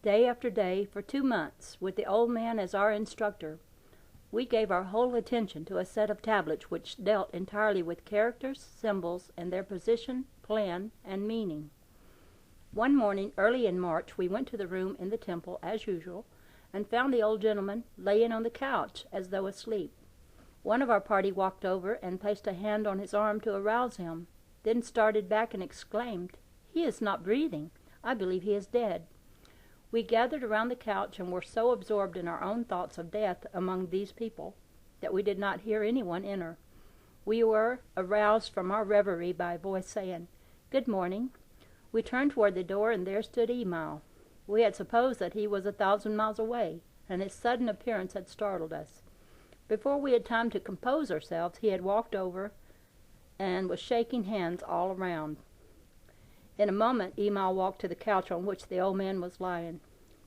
day after day, for 2 months, with the old man as our instructor. We gave our whole attention to a set of tablets which dealt entirely with characters, symbols, and their position, plan, and meaning. One morning, early in March, we went to the room in the temple, as usual, and found the old gentleman laying on the couch as though asleep. One of our party walked over and placed a hand on his arm to arouse him, then started back and exclaimed, "He is not breathing. I believe he is dead." We gathered around the couch and were so absorbed in our own thoughts of death among these people that we did not hear anyone enter. We were aroused from our reverie by a voice saying, "Good morning." We turned toward the door, and there stood Emil. We had supposed that he was 1,000 miles away, and his sudden appearance had startled us. Before we had time to compose ourselves, he had walked over and was shaking hands all around. In a moment, Emil walked to the couch on which the old man was lying.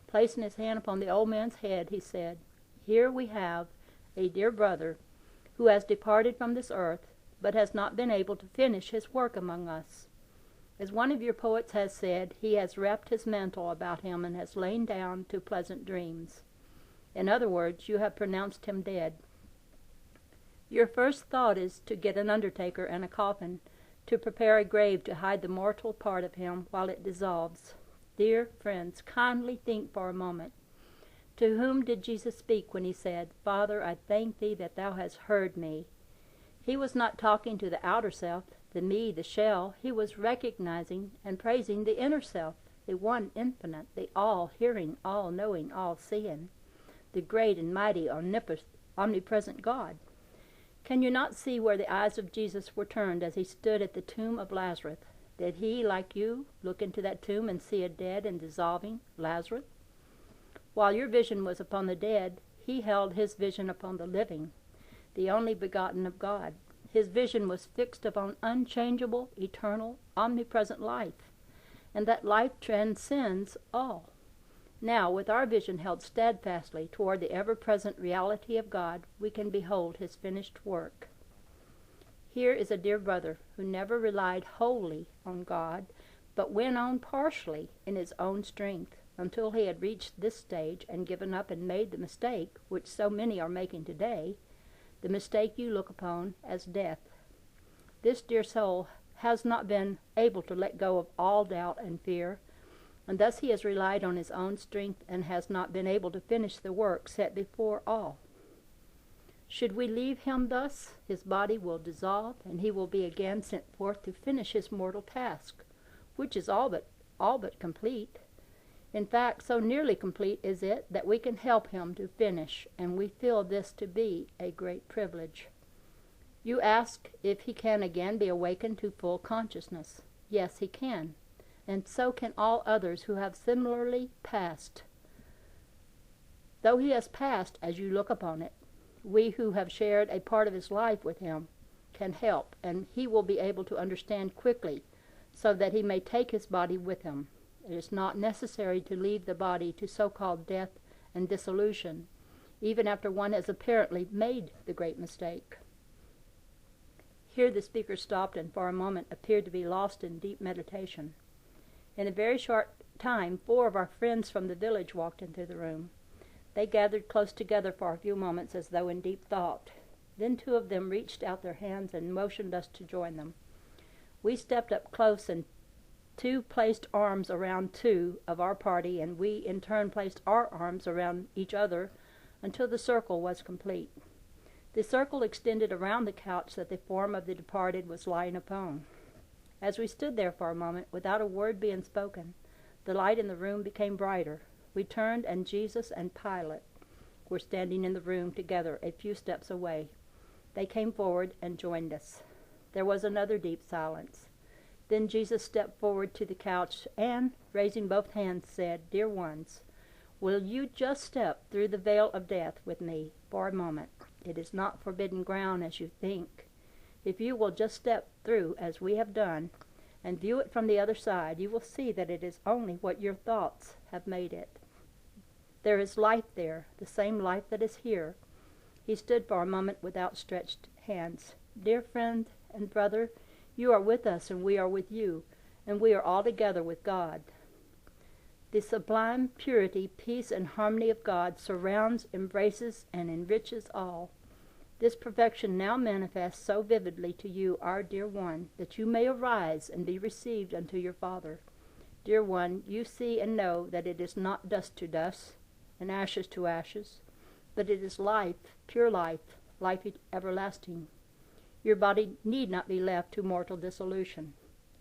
Placing his hand upon the old man's head, he said, "Here we have a dear brother who has departed from this earth, but has not been able to finish his work among us. As one of your poets has said, he has wrapped his mantle about him and has lain down to pleasant dreams. In other words, you have pronounced him dead. Your first thought is to get an undertaker and a coffin, to prepare a grave to hide the mortal part of him while it dissolves. Dear friends, kindly think for a moment. To whom did Jesus speak when he said, 'Father, I thank thee that thou hast heard me'? He was not talking to the outer self, the me, the shell. He was recognizing and praising the inner self, the one infinite, the all-hearing, all-knowing, all-seeing, the great and mighty, omnipresent God. Can you not see where the eyes of Jesus were turned as he stood at the tomb of Lazarus? Did he, like you, look into that tomb and see a dead and dissolving Lazarus? While your vision was upon the dead, he held his vision upon the living, the only begotten of God. His vision was fixed upon unchangeable, eternal, omnipresent life, and that life transcends all. Now, with our vision held steadfastly toward the ever-present reality of God, we can behold his finished work. Here is a dear brother who never relied wholly on God, but went on partially in his own strength, until he had reached this stage and given up and made the mistake, which so many are making today, the mistake you look upon as death. This dear soul has not been able to let go of all doubt and fear, and thus he has relied on his own strength and has not been able to finish the work set before all. Should we leave him thus, his body will dissolve, and he will be again sent forth to finish his mortal task, which is all but complete. In fact, so nearly complete is it that we can help him to finish, and we feel this to be a great privilege. You ask if he can again be awakened to full consciousness. Yes, he can, and so can all others who have similarly passed. Though he has passed as you look upon it, we who have shared a part of his life with him can help, and he will be able to understand quickly, so that he may take his body with him. It is not necessary to leave the body to so-called death and dissolution, even after one has apparently made the great mistake." Here the speaker stopped and for a moment appeared to be lost in deep meditation. In a very short time, 4 of our friends from the village walked into the room. They gathered close together for a few moments as though in deep thought. Then 2 of them reached out their hands and motioned us to join them. We stepped up close, and 2 placed arms around 2 of our party, and we in turn placed our arms around each other until the circle was complete. The circle extended around the couch that the form of the departed was lying upon. As we stood there for a moment, without a word being spoken, the light in the room became brighter. We turned, and Jesus and Pilate were standing in the room together a few steps away. They came forward and joined us. There was another deep silence. Then Jesus stepped forward to the couch and, raising both hands, said, "Dear ones, will you just step through the veil of death with me for a moment? It is not forbidden ground as you think. If you will just step through as we have done, and view it from the other side, you will see that it is only what your thoughts have made it. There is life there, the same life that is here." He stood for a moment with outstretched hands. "Dear friend and brother, you are with us and we are with you, and we are all together with God." The sublime purity, peace, and harmony of God surrounds, embraces, and enriches all. This perfection now manifests so vividly to you, our dear one, that you may arise and be received unto your Father. Dear one, you see and know that it is not dust to dust, and ashes to ashes, but it is life, pure life, life everlasting. Your body need not be left to mortal dissolution.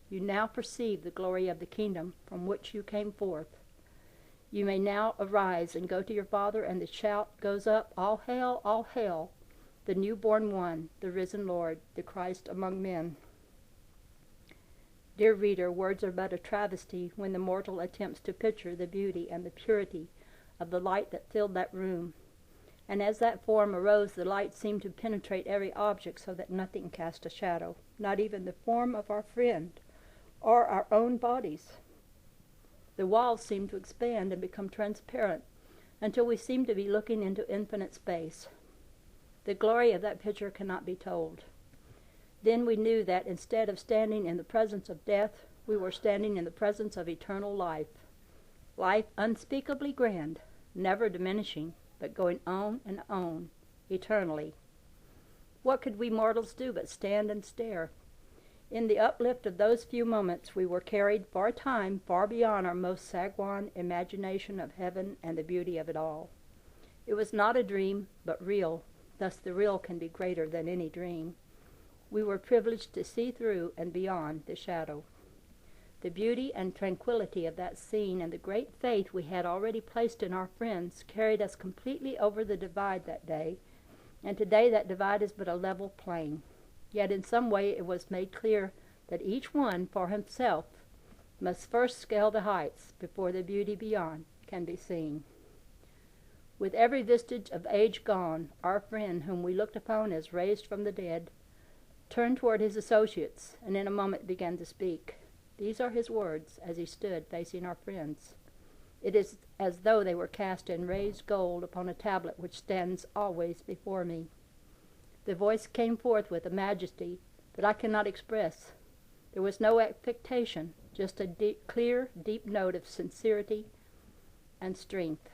You now perceive the glory of the kingdom from which you came forth. You may now arise and go to your Father, and the shout goes up, all hail, the newborn one, the risen Lord, the Christ among men. Dear reader, words are but a travesty when the mortal attempts to picture the beauty and the purity of the light that filled that room. And as that form arose, the light seemed to penetrate every object so that nothing cast a shadow, not even the form of our friend or our own bodies. The walls seemed to expand and become transparent until we seemed to be looking into infinite space. The glory of that picture cannot be told. Then we knew that instead of standing in the presence of death, we were standing in the presence of eternal life. Life unspeakably grand, never diminishing, but going on and on, eternally. What could we mortals do but stand and stare? In the uplift of those few moments, we were carried for a time far beyond our most sanguine imagination of heaven and the beauty of it all. It was not a dream, but real. Thus the real can be greater than any dream. We were privileged to see through and beyond the shadow. The beauty and tranquility of that scene and the great faith we had already placed in our friends carried us completely over the divide that day, and today that divide is but a level plain. Yet in some way it was made clear that each one for himself must first scale the heights before the beauty beyond can be seen. With every vestige of age gone, our friend, whom we looked upon as raised from the dead, turned toward his associates, and in a moment began to speak. These are his words as he stood facing our friends. It is as though they were cast in raised gold upon a tablet which stands always before me. The voice came forth with a majesty that I cannot express. There was no affectation, just a clear, deep note of sincerity and strength.